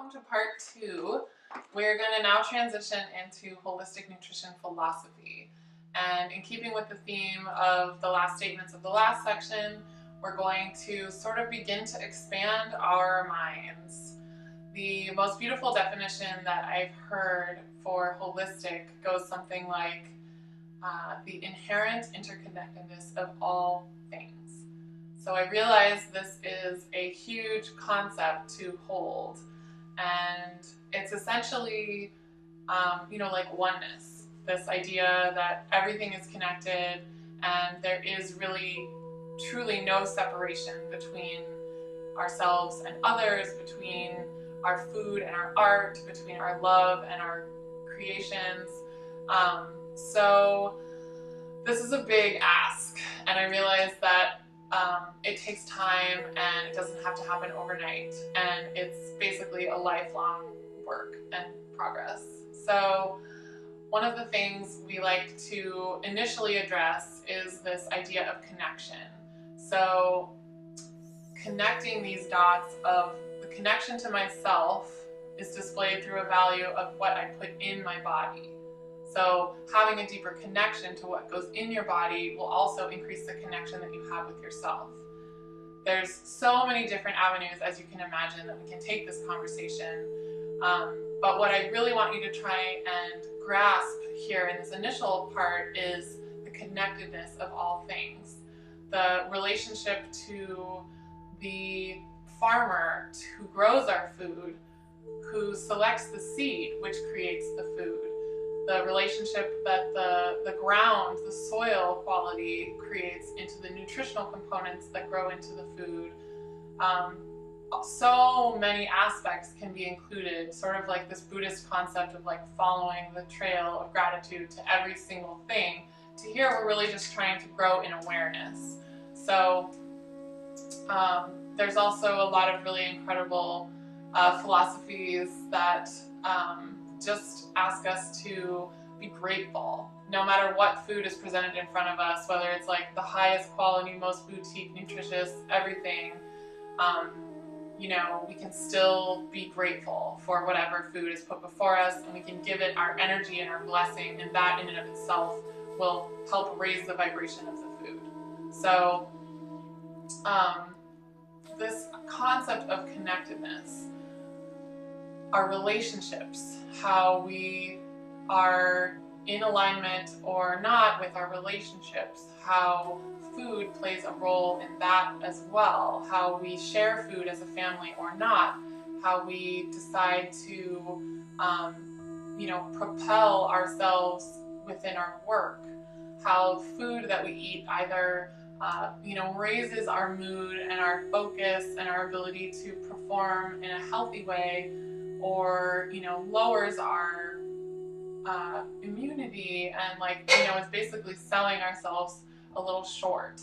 welcome to part 2. We're going to now transition into holistic nutrition philosophy. And in keeping with the theme of the last statements of the last section, we're going to sort of begin to expand our minds. The most beautiful definition that I've heard for holistic goes something like the inherent interconnectedness of all things. So I realize this is a huge concept to hold, and it's essentially, like oneness. This idea that everything is connected and there is really, truly no separation between ourselves and others, between our food and our art, between our love and our creations. So this is a big ask, and I realize that it takes time and it doesn't have to happen overnight, and it's basically a lifelong work and progress. So one of the things we like to initially address is this idea of connection. So connecting these dots of the connection to myself is displayed through a value of what I put in my body. So having a deeper connection to what goes in your body will also increase the connection that you have with yourself. There's so many different avenues, as you can imagine, that we can take this conversation. But what I really want you to try and grasp here in this initial part is the connectedness of all things. The relationship to the farmer who grows our food, who selects the seed which creates the food. The relationship that the ground, the soil quality creates into the nutritional components that grow into the food. So many aspects can be included, sort of like this Buddhist concept of like following the trail of gratitude to every single thing. To here, we're really just trying to grow in awareness. So there's also a lot of really incredible philosophies that just ask us to be grateful. No matter what food is presented in front of us, whether it's like the highest quality, most boutique, nutritious, everything, we can still be grateful for whatever food is put before us, and we can give it our energy and our blessing, and that in and of itself will help raise the vibration of the food. So this concept of connectedness, our relationships, how we are in alignment or not with our relationships, how food plays a role in that as well, how we share food as a family or not, how we decide to propel ourselves within our work, how food that we eat either raises our mood and our focus and our ability to perform in a healthy way, or lowers our immunity, and it's basically selling ourselves a little short.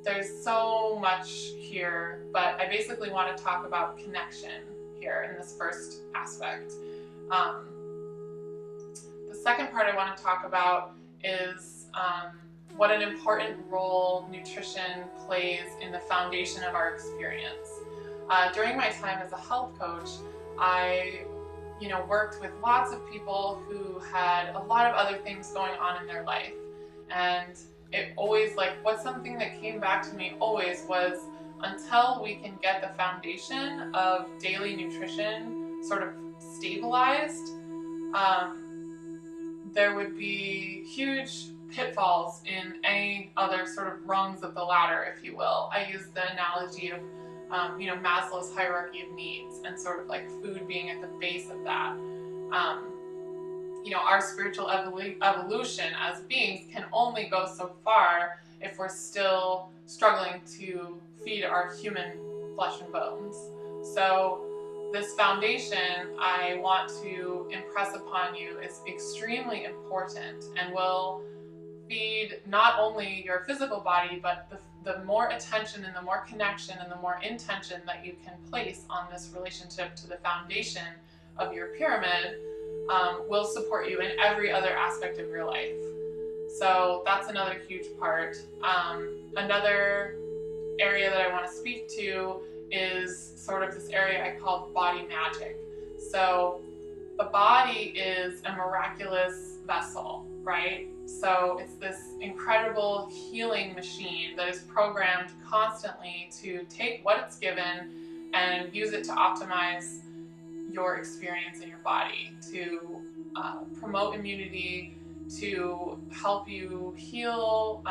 There's so much here, but I basically want to talk about connection here in this first aspect. The second part I want to talk about is what an important role nutrition plays in the foundation of our experience. During my time as a health coach, I worked with lots of people who had a lot of other things going on in their life. And it always, what's something that came back to me always was, until we can get the foundation of daily nutrition sort of stabilized, there would be huge pitfalls in any other sort of rungs of the ladder, if you will. I use the analogy of Maslow's hierarchy of needs, and sort of like food being at the base of that. Our spiritual evolution as beings can only go so far if we're still struggling to feed our human flesh and bones. So this foundation I want to impress upon you is extremely important, and will feed not only your physical body, but the more attention and the more connection and the more intention that you can place on this relationship to the foundation of your pyramid will support you in every other aspect of your life. So that's another huge part. Another area that I want to speak to is sort of this area I call body magic. So the body is a miraculous vessel, right? So it's this incredible healing machine that is programmed constantly to take what it's given and use it to optimize your experience in your body, to promote immunity, to help you heal,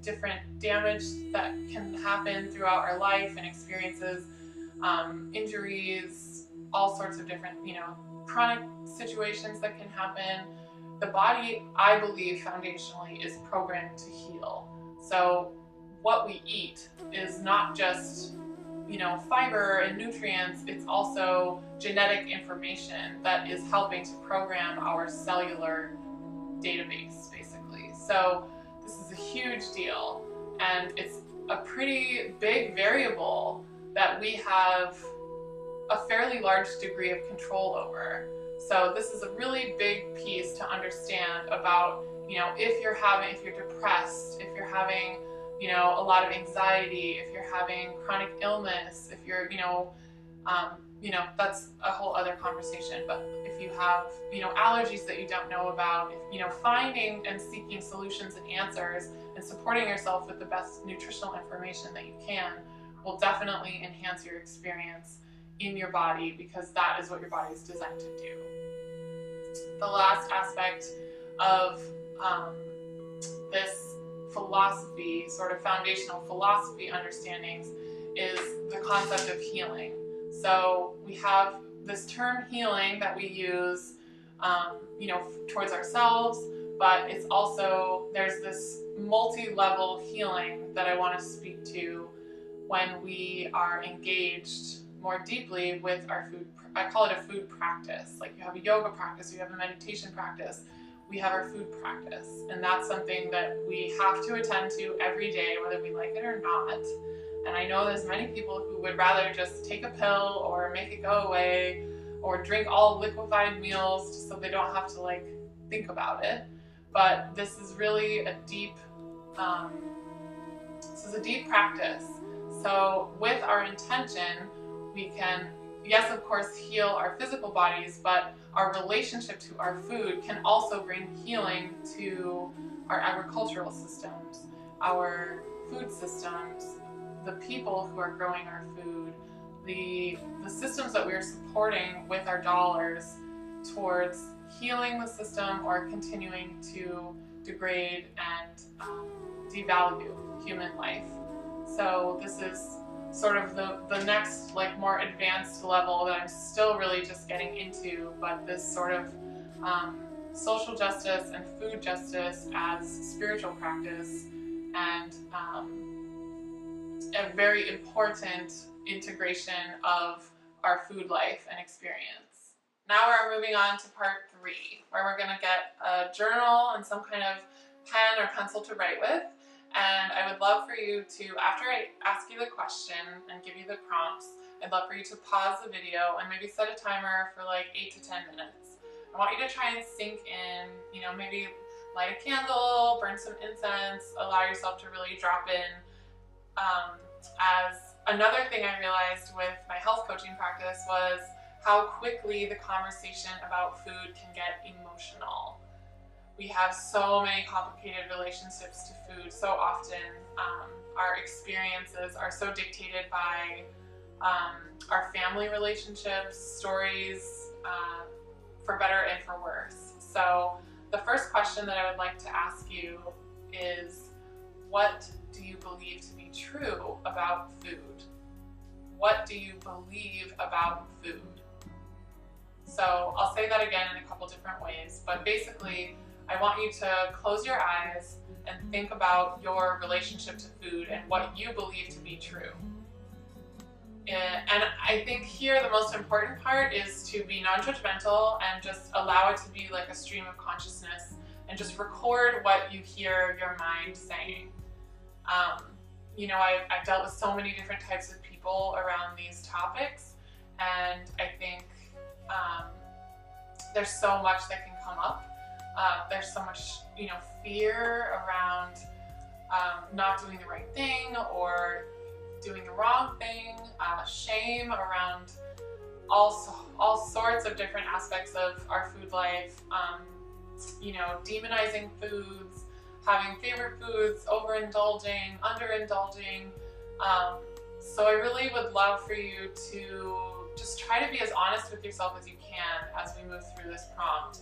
different damage that can happen throughout our life and experiences, injuries, all sorts of different, chronic situations that can happen. The body, I believe, foundationally is programmed to heal. So what we eat is not just, fiber and nutrients, it's also genetic information that is helping to program our cellular database, basically. So this is a huge deal, and it's a pretty big variable that we have a fairly large degree of control over. So this is a really big piece to understand about, if you're depressed, if you're having, a lot of anxiety, if you're having chronic illness, if you're, that's a whole other conversation. But if you have, allergies that you don't know about, if, finding and seeking solutions and answers and supporting yourself with the best nutritional information that you can will definitely enhance your experience in your body, because that is what your body is designed to do. The last aspect of this philosophy, sort of foundational philosophy understandings, is the concept of healing. So we have this term healing that we use, towards ourselves, but it's also, there's this multi-level healing that I want to speak to when we are engaged more deeply with our food. I call it a food practice. Like, you have a yoga practice, you have a meditation practice, we have our food practice. And that's something that we have to attend to every day, whether we like it or not. And I know there's many people who would rather just take a pill or make it go away or drink all liquefied meals just so they don't have to think about it. But this is really a deep, practice. So with our intention, we can, yes, of course, heal our physical bodies, but our relationship to our food can also bring healing to our agricultural systems, our food systems, the people who are growing our food, the systems that we are supporting with our dollars towards healing the system or continuing to degrade and devalue human life. So this is sort of the next, more advanced level that I'm still really just getting into, but this sort of social justice and food justice as spiritual practice, and a very important integration of our food life and experience. Now we're moving on to part 3, where we're going to get a journal and some kind of pen or pencil to write with. And I would love for you to, after I ask you the question and give you the prompts, I'd love for you to pause the video and maybe set a timer for 8 to 10 minutes. I want you to try and sink in, maybe light a candle, burn some incense, allow yourself to really drop in. As another thing I realized with my health coaching practice was how quickly the conversation about food can get emotional. We have so many complicated relationships to food so often. Our experiences are so dictated by our family relationships, stories, for better and for worse. So the first question that I would like to ask you is, what do you believe to be true about food? What do you believe about food? So I'll say that again in a couple different ways, but basically, I want you to close your eyes and think about your relationship to food and what you believe to be true. And I think here the most important part is to be non-judgmental and just allow it to be like a stream of consciousness, and just record what you hear your mind saying. I've dealt with so many different types of people around these topics, and I think there's so much that can come up. There's so much, fear around not doing the right thing, or doing the wrong thing, shame around all sorts of different aspects of our food life, you know, demonizing foods, having favorite foods, overindulging, underindulging. So I really would love for you to just try to be as honest with yourself as you can as we move through this prompt.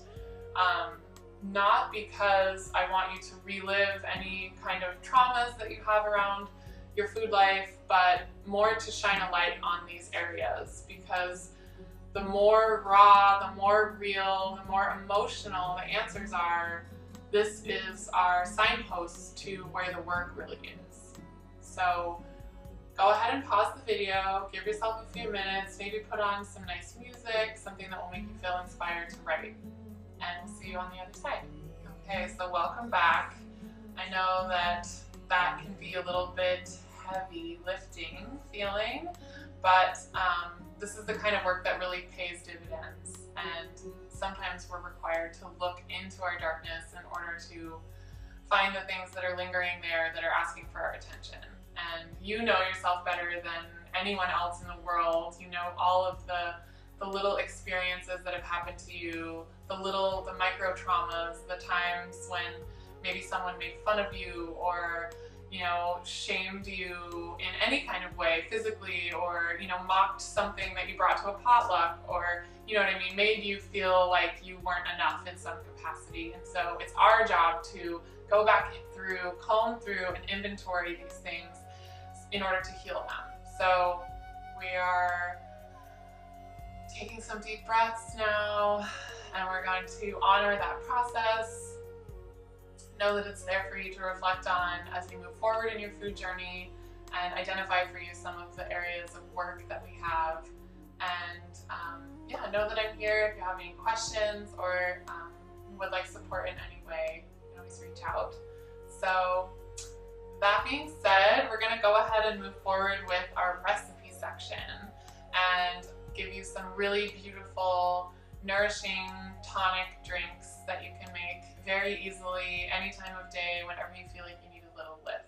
Not because I want you to relive any kind of traumas that you have around your food life, but more to shine a light on these areas, because the more raw, the more real, the more emotional the answers are, this is our signpost to where the work really is. So go ahead and pause the video, give yourself a few minutes, maybe put on some nice music, something that will make you feel inspired to write, and we'll see you on the other side. Okay, so welcome back. I know that that can be a little bit heavy lifting feeling, but this is the kind of work that really pays dividends, and sometimes we're required to look into our darkness in order to find the things that are lingering there that are asking for our attention. And you know yourself better than anyone else in the world. You know all of the little experiences that have happened to you, the micro traumas, the times when maybe someone made fun of you or, you know, shamed you in any kind of way, physically, or, you know, mocked something that you brought to a potluck, or, you know what I mean, made you feel like you weren't enough in some capacity. And so it's our job to go back through, comb through, and inventory these things in order to heal them. So we are taking some deep breaths now, and we're going to honor that process. Know that it's there for you to reflect on as you move forward in your food journey, and identify for you some of the areas of work that we have. And yeah, know that I'm here if you have any questions or would like support in any way. You can always reach out. So that being said, we're going to go ahead and move forward with our recipe section and give you some really beautiful, nourishing, tonic drinks that you can make very easily any time of day whenever you feel like you need a little lift.